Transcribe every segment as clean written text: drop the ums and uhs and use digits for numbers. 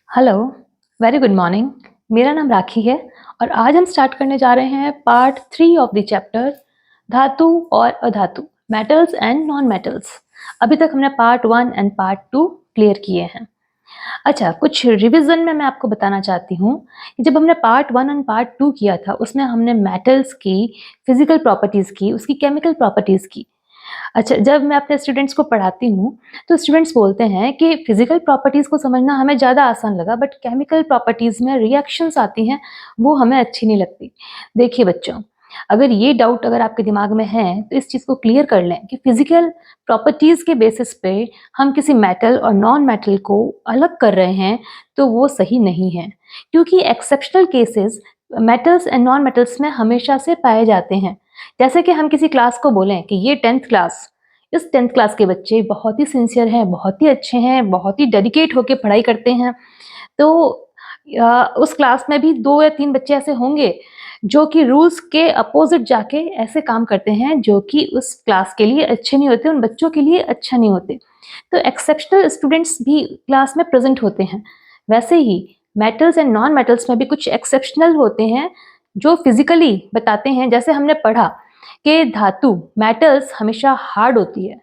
Hello, very good morning. मेरा नाम राखी है और आज हम स्टार्ट करने जा रहे हैं पार्ट 3 ऑफ द चैप्टर धातु और अधातु, मेटल्स एंड नॉन मेटल्स। अभी तक हमने पार्ट 1 एंड पार्ट 2 क्लियर किए हैं। अच्छा, कुछ रिवीजन में मैं आपको बताना चाहती हूँ कि जब हमने पार्ट 1 एंड पार्ट 2 किया था उसमें हमने मेटल्स की फिजिकल प्रॉपर्टीज़ की, उसकी केमिकल प्रॉपर्टीज़ की। अच्छा, जब मैं अपने स्टूडेंट्स को पढ़ाती हूँ तो स्टूडेंट्स बोलते हैं कि फिजिकल प्रॉपर्टीज़ को समझना हमें ज़्यादा आसान लगा, बट केमिकल प्रॉपर्टीज़ में रिएक्शंस आती हैं वो हमें अच्छी नहीं लगती। देखिए बच्चों, अगर आपके दिमाग में है तो इस चीज़ को क्लियर कर लें कि फिजिकल प्रॉपर्टीज़ के बेसिस पे हम किसी मेटल और नॉन मेटल को अलग कर रहे हैं तो वो सही नहीं है, क्योंकि exceptional cases metals and non metals में हमेशा से पाए जाते हैं। जैसे कि हम किसी क्लास को बोलें कि ये 10th क्लास, इस 10th क्लास के बच्चे बहुत ही सिंसियर हैं, बहुत ही अच्छे हैं, बहुत ही डेडिकेट होकर पढ़ाई करते हैं, तो उस क्लास में भी 2 या 3 बच्चे ऐसे होंगे जो कि रूल्स के अपोजिट जाके ऐसे काम करते हैं जो कि उस क्लास के लिए अच्छे नहीं होते, उन बच्चों के लिए अच्छा नहीं होते। तो एक्सेप्शनल स्टूडेंट्स भी क्लास में प्रेजेंट होते हैं। वैसे ही मेटल्स एंड नॉन मेटल्स में भी कुछ एक्सेप्शनल होते हैं जो फिजिकली बताते हैं। जैसे हमने पढ़ा कि धातु मेटल्स हमेशा हार्ड होती है,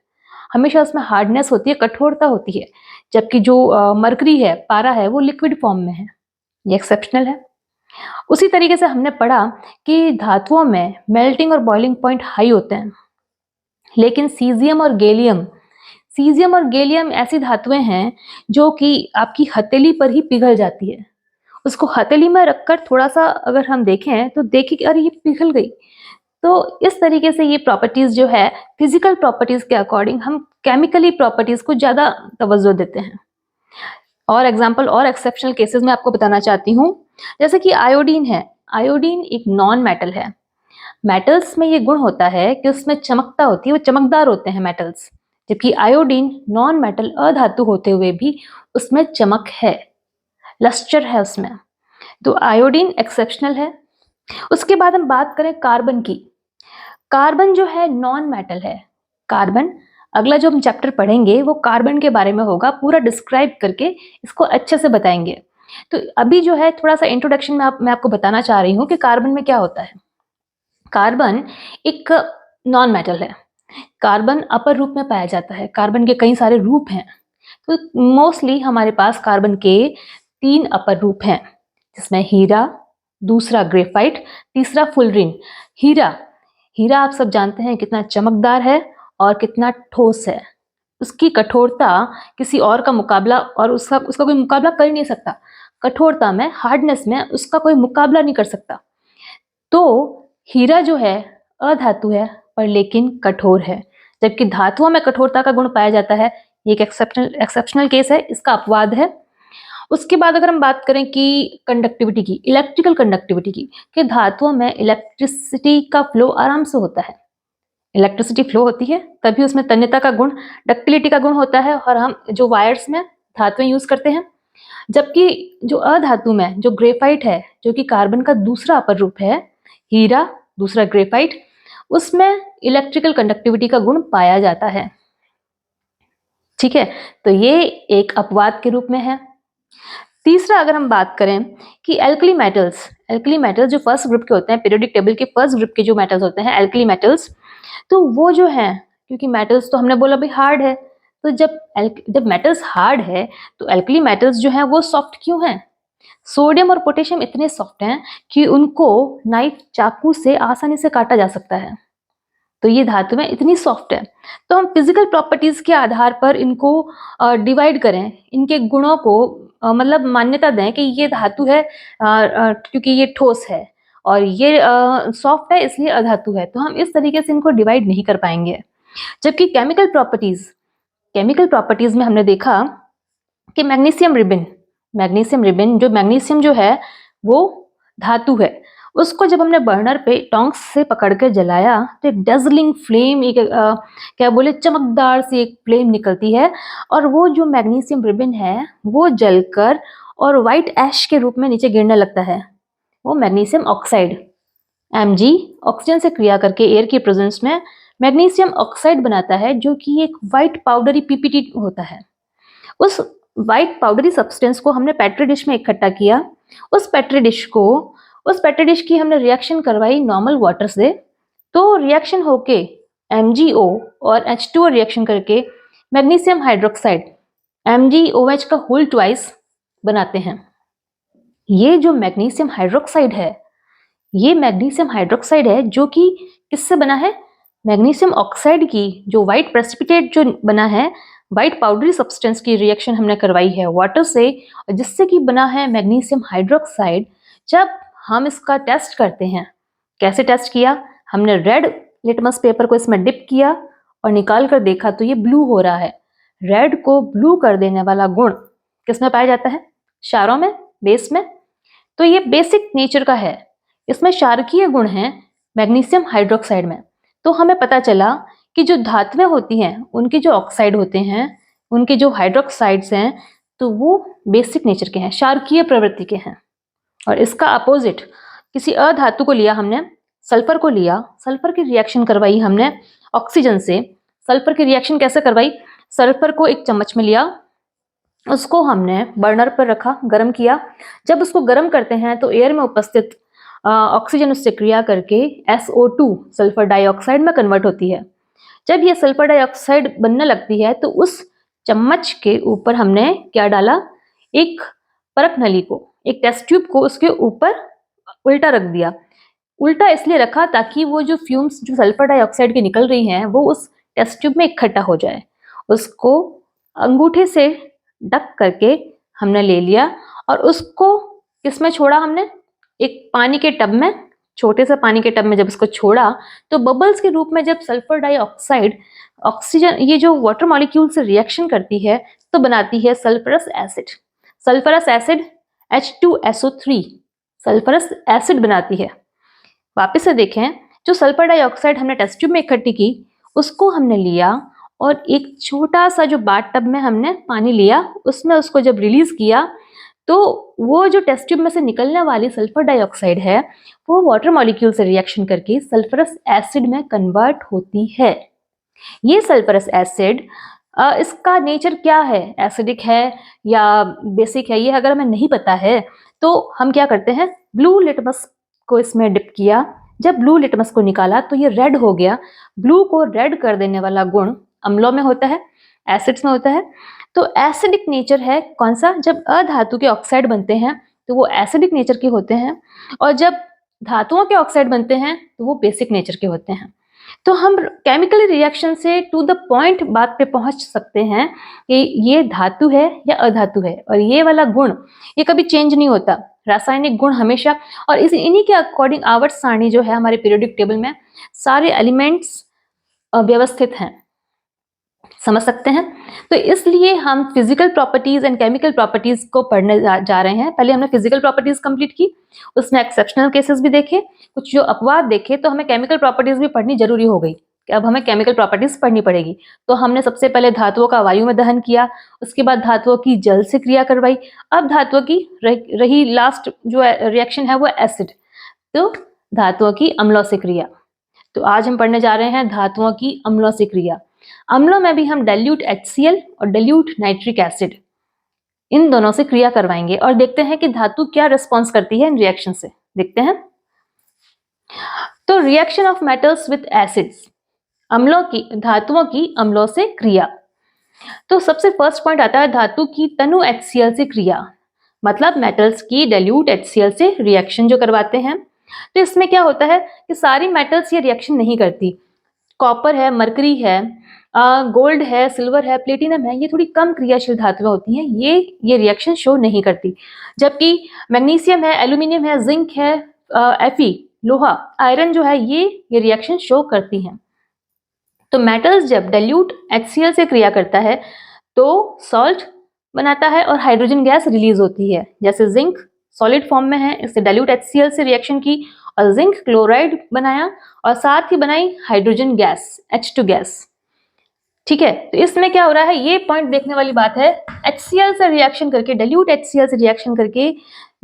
हमेशा उसमें हार्डनेस होती है, कठोरता होती है, जबकि जो मरकरी है, पारा है, वो लिक्विड फॉर्म में है। ये एक्सेप्शनल है। उसी तरीके से हमने पढ़ा कि धातुओं में मेल्टिंग और बॉइलिंग पॉइंट हाई होते हैं, लेकिन सीजियम और गैलियम ऐसी धातुएं हैं जो कि आपकी हथेली पर ही पिघल जाती है। उसको हथेली में रखकर थोड़ा सा अगर हम देखें तो देखें कि अरे ये पिघल गई। तो इस तरीके से ये प्रॉपर्टीज जो है फिजिकल प्रॉपर्टीज के अकॉर्डिंग हम केमिकली प्रॉपर्टीज को ज्यादा तवज्जो देते हैं। और एग्जांपल और एक्सेप्शनल केसेस में आपको बताना चाहती हूँ, जैसे कि आयोडीन है। आयोडीन एक नॉन मेटल है। मेटल्स में ये गुण होता है कि उसमें चमकता होती है, वो चमकदार होते हैं मेटल्स, जबकि आयोडीन नॉन मेटल अधातु होते हुए भी उसमें चमक है, लस्टर है उसमें। तो आयोडीन एक्सेप्शनल है। उसके बाद हम बात करें कार्बन की। कार्बन जो है नॉन मेटल है। कार्बन, अगला जो हम चैप्टर पढ़ेंगे वो कार्बन के बारे में होगा, पूरा डिस्क्राइब करके इसको अच्छे से बताएंगे। तो अभी जो है थोड़ा सा इंट्रोडक्शन में मैं आपको बताना चाह रही हूँ कि कार्बन में क्या होता है। कार्बन एक नॉन मेटल है। कार्बन अपर रूप में पाया जाता है। कार्बन के कई सारे रूप हैं, तो मोस्टली हमारे पास कार्बन के 3 अपर रूप हैं, जिसमें हीरा, दूसरा ग्रेफाइट, तीसरा फुलरिन। हीरा, हीरा आप सब जानते हैं कितना चमकदार है और कितना ठोस है। उसकी कठोरता किसी और का मुकाबला, और उसका उसका कोई मुकाबला कर ही नहीं सकता। कठोरता में, हार्डनेस में उसका कोई मुकाबला नहीं कर सकता। तो हीरा जो है अधातु है पर लेकिन कठोर है, जबकि धातुओं में कठोरता का गुण पाया जाता है। ये एक एक्सेप्शनल केस है, इसका अपवाद है। उसके बाद अगर हम बात करें कि कंडक्टिविटी की, इलेक्ट्रिकल कंडक्टिविटी की, कि धातुओं में इलेक्ट्रिसिटी का फ्लो आराम से होता है। इलेक्ट्रिसिटी फ्लो होती है तभी उसमें तन्यता का गुण, डक्टिलिटी का गुण होता है, और हम जो वायर्स में धातुएं यूज करते हैं। जबकि जो अधातु में जो ग्रेफाइट है, जो कि कार्बन का दूसरा अपर रूप है, हीरा दूसरा ग्रेफाइट, उसमें इलेक्ट्रिकल कंडक्टिविटी का गुण पाया जाता है। ठीक है, तो ये एक अपवाद के रूप में है। तीसरा अगर हम बात करें कि एल्कली मेटल्स जो फर्स्ट ग्रुप के होते हैं, पीरियोडिक टेबल के फर्स्ट ग्रुप के जो मेटल्स होते हैं एल्कली मेटल्स, तो वो जो है, क्योंकि मेटल्स तो हमने बोला भाई हार्ड है, तो जब मेटल्स हार्ड है तो एल्कली मेटल्स जो हैं वो सॉफ्ट क्यों हैं? सोडियम और पोटेशियम इतने सॉफ्ट हैं कि उनको नाइफ चाकू से आसानी से काटा जा सकता है। तो ये धातुएं इतनी सॉफ्ट है, तो हम फिजिकल प्रॉपर्टीज के आधार पर इनको डिवाइड करें, इनके गुणों को मतलब मान्यता दें कि ये धातु है क्योंकि ये ठोस है, और ये सॉफ्ट है इसलिए अधातु है, तो हम इस तरीके से इनको डिवाइड नहीं कर पाएंगे। जबकि केमिकल प्रॉपर्टीज में हमने देखा कि मैग्नीशियम रिबिन जो मैग्नीशियम जो है वो धातु है। उसको जब हमने बर्नर पे टोंक्स से पकड़ के जलाया तो एक डजलिंग फ्लेम, क्या बोले, चमकदार सी एक फ्लेम निकलती है, और वो जो मैग्नीशियम रिबिन है वो जलकर और व्हाइट ऐश के रूप में नीचे गिरने लगता है। वो मैग्नीशियम ऑक्साइड, Mg, ऑक्सीजन से क्रिया करके एयर की प्रेजेंस में मैग्नीशियम ऑक्साइड बनाता है, जो कि एक व्हाइट पाउडरी पीपीटी होता है। उस व्हाइट पाउडरी सब्सटेंस को हमने पेट्री डिश में इकट्ठा किया। उस पेट्री डिश की हमने रिएक्शन करवाई नॉर्मल वाटर से, तो रिएक्शन होके MgO और H2O रिएक्शन करके मैग्नीशियम हाइड्रोक्साइड MgOH का होल ट्वाइस बनाते हैं। ये जो मैग्नीशियम हाइड्रोक्साइड है, ये मैग्नीशियम हाइड्रोक्साइड है जो कि किससे बना है? मैग्नीशियम ऑक्साइड की जो व्हाइट प्रेसिपिटेट जो बना है, व्हाइट पाउडरी सब्सटेंस की रिएक्शन हमने करवाई है वाटर से, जिससे कि बना है मैग्नीशियम हाइड्रोक्साइड। जब हम इसका टेस्ट करते हैं, कैसे टेस्ट किया? हमने रेड लिटमस पेपर को इसमें डिप किया और निकाल कर देखा तो ये ब्लू हो रहा है। रेड को ब्लू कर देने वाला गुण किसमें पाया जाता है? क्षारों में, बेस में। तो ये बेसिक नेचर का है, इसमें क्षारकीय गुण हैं मैग्नीशियम हाइड्रोक्साइड में। तो हमें पता चला कि जो धातुएं होती हैं उनके जो ऑक्साइड होते हैं, उनके जो हाइड्रोक्साइड्स हैं, तो वो बेसिक नेचर के हैं, क्षारकीय प्रवृत्ति के हैं। और इसका अपोजिट किसी अधातु को लिया हमने, सल्फर को लिया, सल्फर की रिएक्शन करवाई हमने ऑक्सीजन से। सल्फर की रिएक्शन कैसे करवाई? सल्फर को एक चम्मच में लिया, उसको हमने बर्नर पर रखा, गर्म किया। जब उसको गर्म करते हैं तो एयर में उपस्थित ऑक्सीजन उससे क्रिया करके SO2 सल्फर डाइऑक्साइड में कन्वर्ट होती है। जब ये सल्फर डाइऑक्साइड बनने लगती है तो उस चम्मच के ऊपर हमने क्या डाला? एक परख नली को, एक टेस्ट ट्यूब को उसके ऊपर उल्टा रख दिया। उल्टा इसलिए रखा ताकि वो जो फ्यूम्स जो सल्फर डाइऑक्साइड की निकल रही हैं वो उस टेस्ट ट्यूब में इकट्ठा हो जाए। उसको अंगूठे से ढक करके हमने ले लिया और उसको किसमें छोड़ा हमने? एक पानी के टब में, छोटे से पानी के टब में जब उसको छोड़ा तो बबल्स के रूप में जब सल्फर डाइऑक्साइड ऑक्सीजन ये जो वाटर मॉलिक्यूल से रिएक्शन करती है तो बनाती है sulphurous acid. Sulphurous acid H2SO3 sulphurous acid बनाती है। वापस से देखें, जो सल्फर डाइऑक्साइड हमने टेस्ट ट्यूब में इकट्ठी की उसको हमने लिया और एक छोटा सा जो बाथ टब में हमने पानी लिया, उसमें उसको जब रिलीज किया तो वो जो टेस्ट ट्यूब में से निकलने वाली सल्फर डाइऑक्साइड है वो वाटर मॉलिक्यूल से रिएक्शन करके सल्फरस एसिड में कन्वर्ट होती है। ये सल्फरस एसिड इसका नेचर क्या है, एसिडिक है या बेसिक है, ये अगर हमें नहीं पता है तो हम क्या करते हैं? ब्लू लिटमस को इसमें डिप किया। जब ब्लू लिटमस को निकाला तो ये रेड हो गया। ब्लू को रेड कर देने वाला गुण अम्लों में होता है, एसिड्स में होता है। तो एसिडिक नेचर है कौन सा? जब अधातु के ऑक्साइड बनते हैं तो वो एसिडिक नेचर के होते हैं, और जब धातुओं के ऑक्साइड बनते हैं तो वो बेसिक नेचर के होते हैं। तो हम केमिकल रिएक्शन से टू द पॉइंट बात पे पहुंच सकते हैं कि ये धातु है या अधातु है, और ये वाला गुण ये कभी चेंज नहीं होता, रासायनिक गुण हमेशा। और इन्हीं के अकॉर्डिंग आवर्त सारणी जो है हमारे पीरियोडिक टेबल में सारे एलिमेंट्स व्यवस्थित हैं, समझ सकते हैं। तो इसलिए हम physical properties and chemical properties को पढ़ने जा रहे हैं। पहले हमने फिजिकल प्रॉपर्टीज कंप्लीट की, उसमें एक्सेप्शनल केसेस भी देखे, कुछ जो अपवाद देखे, तो हमें केमिकल प्रॉपर्टीज भी पढ़नी जरूरी हो गई कि अब हमें केमिकल प्रॉपर्टीज पढ़नी पड़ेगी। तो हमने सबसे पहले धातुओं का वायु में दहन किया, उसके बाद धातुओं की जल से क्रिया करवाई, अब धातुओं की रही लास्ट जो रिएक्शन है वो एसिड, तो धातुओं की अम्लों से क्रिया। तो आज हम पढ़ने जा रहे हैं धातुओं की अम्लों से क्रिया। अम्लों में भी हम डाइल्यूट HCl और डाइल्यूट नाइट्रिक एसिड इन दोनों से क्रिया करवाएंगे और देखते हैं कि धातु क्या रिस्पॉन्स करती है इन रिएक्शन से। देखते हैं। तो reaction of metals with acids, धातुओं की अम्लों से क्रिया। तो सबसे फर्स्ट पॉइंट आता है धातु की तनु HCl से क्रिया, मतलब मेटल्स की डाइल्यूट HCl से रिएक्शन जो करवाते हैं। तो इसमें क्या होता है कि सारी मेटल्स ये रिएक्शन नहीं करती। कॉपर है, मरकरी है, गोल्ड है, सिल्वर है, प्लेटिनम है, ये थोड़ी कम क्रियाशील धातुएं होती हैं, ये रिएक्शन शो नहीं करती। जबकि मैग्नीशियम है, एल्यूमिनियम है, जिंक है, Fe लोहा, आयरन जो है, ये रिएक्शन शो करती हैं। तो मेटल्स जब डाइल्यूट HCl से क्रिया करता है तो सॉल्ट बनाता है और हाइड्रोजन गैस रिलीज होती है। जैसे जिंक सॉलिड फॉर्म में है, इससे डाइल्यूट HCl से रिएक्शन की और जिंक क्लोराइड बनाया और साथ ही बनाई हाइड्रोजन गैस H2 गैस। ठीक है, तो इसमें क्या हो रहा है, ये पॉइंट देखने वाली बात है। HCl से रिएक्शन करके, डाइल्यूट HCl से रिएक्शन करके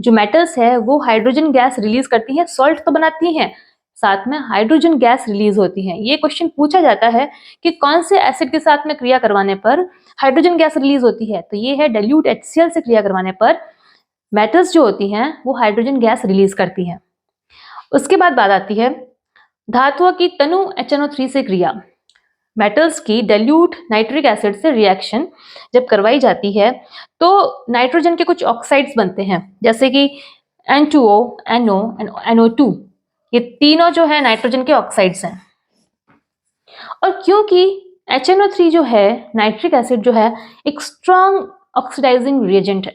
जो मेटल्स है वो हाइड्रोजन गैस रिलीज करती है, सॉल्ट तो बनाती हैं साथ में हाइड्रोजन गैस रिलीज होती है। ये क्वेश्चन पूछा जाता है कि कौन से एसिड के साथ में क्रिया करवाने पर हाइड्रोजन गैस रिलीज होती है, तो ये है डाइल्यूट HCl से क्रिया करवाने पर मेटल्स जो होती हैं वो हाइड्रोजन गैस रिलीज करती हैं। उसके बाद बात आती है धातुओं की तनु HNO3 से क्रिया। मेटल्स की डाइल्यूट नाइट्रिक एसिड से रिएक्शन जब करवाई जाती है तो नाइट्रोजन के कुछ ऑक्साइड्स बनते हैं, जैसे कि N2O, NO एंड NO2। ये तीनों जो है नाइट्रोजन के ऑक्साइड्स हैं। और क्योंकि HNO3 जो है नाइट्रिक एसिड जो है एक स्ट्रॉन्ग ऑक्सीडाइजिंग रिएजेंट है,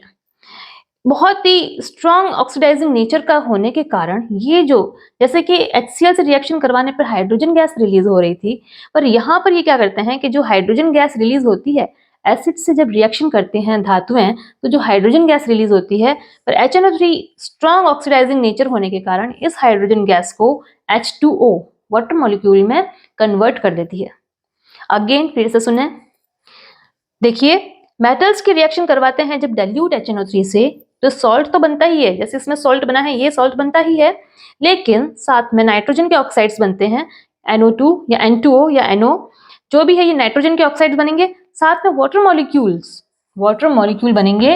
बहुत ही स्ट्रॉन्ग ऑक्सीडाइजिंग नेचर का होने के कारण ये जो जैसे कि HCl से रिएक्शन करवाने पर हाइड्रोजन गैस रिलीज हो रही थी, पर यहाँ पर ये क्या करते हैं कि जो हाइड्रोजन गैस रिलीज होती है एसिड से जब रिएक्शन करते हैं धातुएं, तो जो हाइड्रोजन गैस रिलीज होती है पर HNO3 स्ट्रॉन्ग ऑक्सीडाइजिंग नेचर होने के कारण इस हाइड्रोजन गैस को H2O वाटर मॉलिक्यूल में कन्वर्ट कर देती है। अगेन फिर से सुने, देखिए मेटल्स की रिएक्शन करवाते हैं जब डाइल्यूट HNO3 से, तो सॉल्ट तो बनता ही है, जैसे इसमें सॉल्ट बना है ये सॉल्ट बनता ही है, लेकिन साथ में नाइट्रोजन के ऑक्साइड्स बनते हैं NO2 या N2O या NO, जो भी है ये नाइट्रोजन के ऑक्साइड्स बनेंगे, साथ में वाटर मॉलिक्यूल बनेंगे।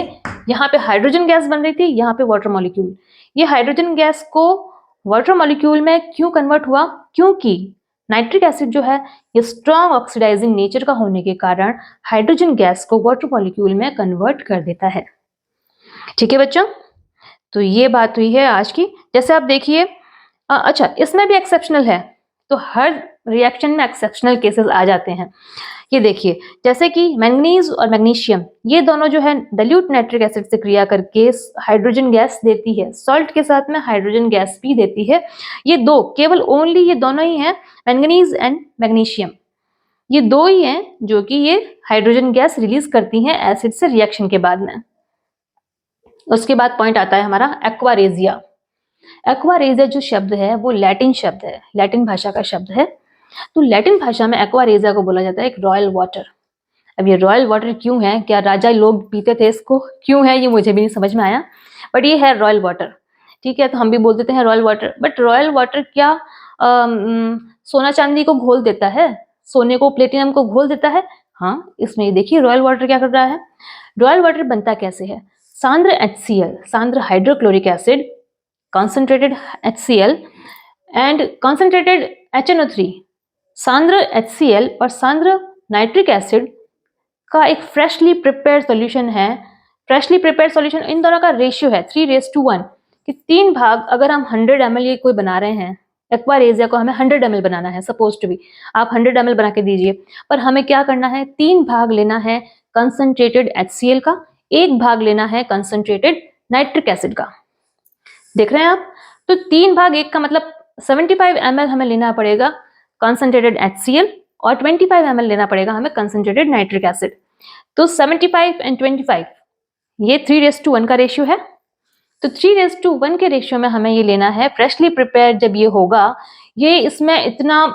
यहाँ पे हाइड्रोजन गैस बन रही थी, यहाँ पे वाटर मॉलिक्यूल। ये हाइड्रोजन गैस को वाटर मॉलिक्यूल में क्यों कन्वर्ट हुआ, क्योंकि नाइट्रिक एसिड जो है ये स्ट्रॉन्ग ऑक्सीडाइजिंग नेचर का होने के कारण हाइड्रोजन गैस को वाटर मॉलिक्यूल में कन्वर्ट कर देता है। ठीक है बच्चों, तो ये बात हुई है आज की। जैसे आप देखिए, अच्छा इसमें भी एक्सेप्शनल है, तो हर रिएक्शन में एक्सेप्शनल केसेस आ जाते हैं। ये देखिए जैसे कि मैंगनीज और मैग्नीशियम, ये दोनों जो है डाइल्यूट नाइट्रिक एसिड से क्रिया करके हाइड्रोजन गैस देती है, सॉल्ट के साथ में हाइड्रोजन गैस भी देती है। ये दो केवल ओनली ये दोनों ही हैं, मैंगनीज एंड मैग्नीशियम, ये दो ही हैं जो कि ये हाइड्रोजन गैस रिलीज करती हैं एसिड से रिएक्शन के बाद में। उसके बाद पॉइंट आता है हमारा एक्वारेजिया। एक्वारेजिया जो शब्द है वो लैटिन शब्द है, लैटिन भाषा का शब्द है। तो लैटिन भाषा में एक्वारेजिया को बोला जाता है एक रॉयल वाटर। अब ये रॉयल वाटर क्यों है, क्या राजा लोग पीते थे इसको, क्यों है ये मुझे भी नहीं समझ में आया, बट ये है रॉयल वाटर। ठीक है, तो हम भी बोल देते हैं royal water, but royal water क्या सोना चांदी को घोल देता है, सोने को प्लेटिनम को घोल देता है? हाँ, इसमें देखिए रॉयल वाटर क्या कर रहा है। रॉयल वाटर बनता कैसे है, सांद्र HCl, सांद्र hydrochloric acid, concentrated HCl and concentrated HNO3, सांद्र HCl और सांद्र नाइट्रिक एसिड का एक फ्रेशली प्रिपेयर्ड सॉल्यूशन है। फ्रेशली प्रिपेयर्ड सॉल्यूशन, इन दोनों का रेशियो है 3:1 कि 3 भाग अगर हम 100 ml ये कोई बना रहे हैं, एक्वारेजिया को हमें 100 ml बनाना है, सपोज टू बी आप 100 ml बना के दीजिए, पर हमें क्या करना है, 3 भाग लेना है कंसंट्रेटेड HCl का, 1 भाग लेना है कंसंट्रेटेड नाइट्रिक एसिड का। देख रहे हैं आप, तो 3 भाग 1 का मतलब 75 ml हमें लेना पड़ेगा कंसंट्रेटेड HCl और 25 ml लेना पड़ेगा हमें कंसंट्रेटेड नाइट्रिक एसिड। तो 75 एंड 25 ये 3:1 का रेशियो है। तो 3:1 के रेशियो में हमें ये लेना है फ्रेशली प्रिपेयर्ड। जब ये होगा, ये इसमें इतना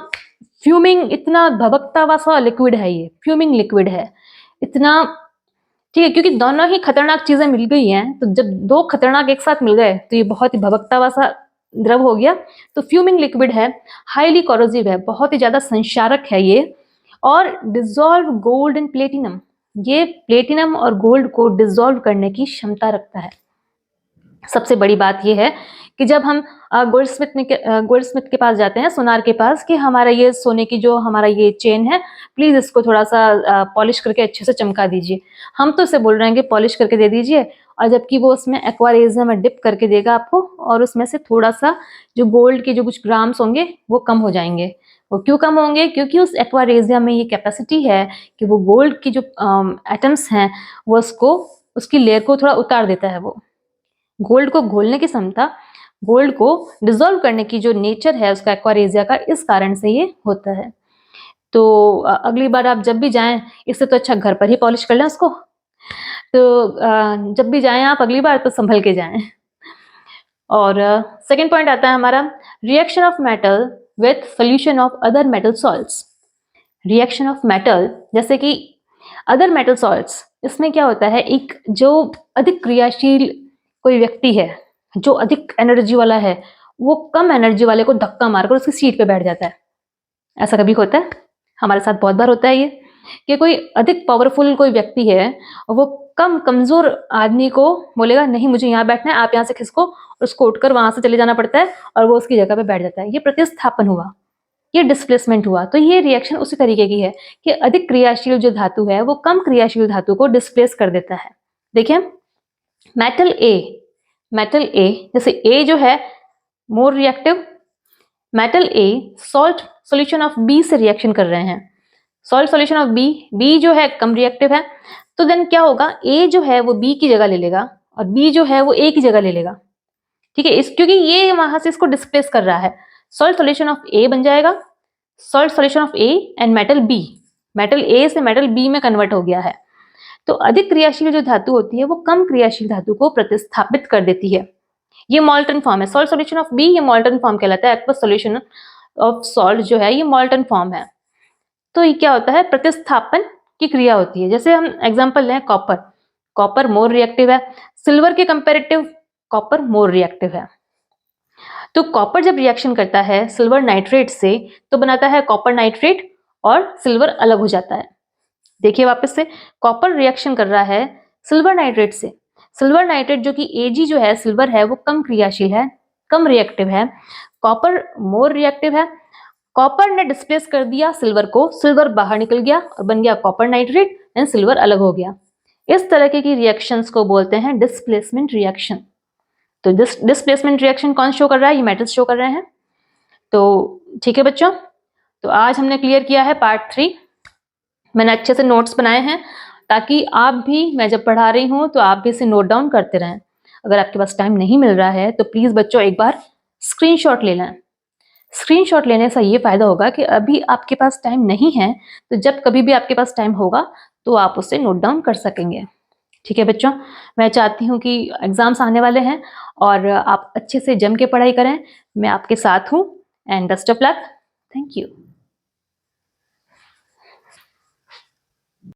फ्यूमिंग, इतना भभकता हुआ सा लिक्विड है, ये फ्यूमिंग लिक्विड है इतना, ठीक है, क्योंकि दोनों ही खतरनाक चीजें मिल गई हैं, तो जब दो खतरनाक एक साथ मिल गए तो ये बहुत ही भभकता हुआ सा द्रव हो गया। तो फ्यूमिंग लिक्विड है, हाईली कोरोसिव है, बहुत ही ज्यादा संक्षारक है ये, और डिसॉल्व गोल्ड एंड प्लेटिनम, ये प्लेटिनम और गोल्ड को डिसॉल्व करने की क्षमता रखता है। सबसे बड़ी बात यह है कि जब हम गोल्डस्मिथ के पास जाते हैं, सुनार के पास, कि हमारा ये सोने की जो हमारा ये चेन है, प्लीज इसको थोड़ा सा पॉलिश करके अच्छे से चमका दीजिए, हम तो इसे बोल रहे हैं कि पॉलिश करके दे दीजिए, और जबकि वो उसमें एक्वारेजिया में डिप करके देगा आपको, और उसमें से थोड़ा सा जो गोल्ड के जो कुछ ग्राम्स होंगे वो कम हो जाएंगे। वो क्यों कम होंगे, क्योंकि उस एक्वारेजिया में ये कैपेसिटी है कि वो गोल्ड की जो एटम्स हैं वो उसकी लेयर को थोड़ा उतार देता है। वो गोल्ड को घोलने की क्षमता, गोल्ड को डिसॉल्व करने की जो नेचर है उसका एक्वारेजिया का, इस कारण से ये होता है। तो अगली बार आप जब भी जाएं, इससे तो अच्छा घर पर ही पॉलिश कर लें उसको। तो जब भी जाएं आप अगली बार तो संभल के जाएं। और सेकंड पॉइंट आता है हमारा reaction of metal with solution of other metal salts. Reaction of metal जैसे कि अदर मेटल सॉल्ट्स, इसमें क्या होता है, एक जो अधिक क्रियाशील कोई व्यक्ति है, जो अधिक एनर्जी वाला है, वो कम एनर्जी वाले को धक्का मारकर उसकी सीट पे बैठ जाता है। ऐसा कभी होता है? हमारे साथ बहुत बार होता है ये, कि कोई अधिक पावरफुल कोई व्यक्ति है और वो कम कमजोर आदमी को बोलेगा नहीं मुझे यहाँ बैठना है, आप यहाँ से खिसको, और उसको उठकर वहां से चले जाना पड़ता है और वो उसकी जगह पे बैठ जाता है। ये प्रतिस्थापन हुआ, ये डिस्प्लेसमेंट हुआ। तो ये रिएक्शन उसी तरीके की है कि अधिक क्रियाशील जो धातु है वो कम क्रियाशील धातु को डिस्प्लेस कर देता है। देखिए मेटल ए जैसे ए जो है more reactive, metal A salt solution of B से रिएक्शन कर रहे हैं। सॉल्ट सॉल्यूशन ऑफ बी जो है कम रिएक्टिव है, तो देन क्या होगा, ए जो है वो बी की जगह ले लेगा और बी जो है वो ए की जगह ले लेगा। ठीक है, इस क्योंकि ये वहां से इसको डिस्प्लेस कर रहा है। सॉल्ट सॉल्यूशन ऑफ ए बन जाएगा salt solution of A and metal B, metal A से मेटल बी में कन्वर्ट हो गया है। तो अधिक क्रियाशील जो धातु होती है वो कम क्रियाशील धातु को प्रतिस्थापित कर देती है। ये मॉल्टन फॉर्म है। सॉल्ट सॉल्यूशन ऑफ बी ये मॉल्टन फॉर्म कहलाता है। एक्वस सॉल्यूशन ऑफ सॉल्ट जो है ये मॉल्टन फॉर्म है। तो ये क्या होता है, प्रतिस्थापन की क्रिया होती है। जैसे हम एग्जांपल लें कॉपर मोर रिएक्टिव है, सिल्वर के कंपैरेटिव कॉपर मोर रिएक्टिव है। तो कॉपर जब रिएक्शन करता है सिल्वर नाइट्रेट से तो बनाता है कॉपर नाइट्रेट और सिल्वर अलग हो जाता है। देखिए वापस से, कॉपर रिएक्शन कर रहा है सिल्वर नाइट्रेट से। सिल्वर नाइट्रेट जो कि Ag जो है सिल्वर है वो कम क्रियाशील है, कम रिएक्टिव है। कॉपर मोर रिएक्टिव है। कॉपर ने डिस्प्लेस कर दिया सिल्वर को, सिल्वर बाहर निकल गया और बन गया कॉपर नाइट्रेट एंड सिल्वर अलग हो गया। इस तरह की रिएक्शंस को बोलते हैं डिस्प्लेसमेंट रिएक्शन। तो डिस्प्लेसमेंट रिएक्शन कौन शो कर रहा है, ये मेटल्स शो कर रहे हैं। तो ठीक है बच्चों, तो आज हमने क्लियर किया है पार्ट 3। मैंने अच्छे से नोट्स बनाए हैं ताकि आप भी, मैं जब पढ़ा रही हूँ तो आप भी इसे नोट डाउन करते रहें। अगर आपके पास टाइम नहीं मिल रहा है तो प्लीज बच्चों एक बार स्क्रीनशॉट ले लें। स्क्रीनशॉट लेने से ये फायदा होगा कि अभी आपके पास टाइम नहीं है तो जब कभी भी आपके पास टाइम होगा तो आप उसे नोट डाउन कर सकेंगे। ठीक है बच्चों, मैं चाहती हूँ कि एग्जाम्स आने वाले हैं और आप अच्छे से जम के पढ़ाई करें। मैं आपके साथ हूँ and best of luck. Thank you.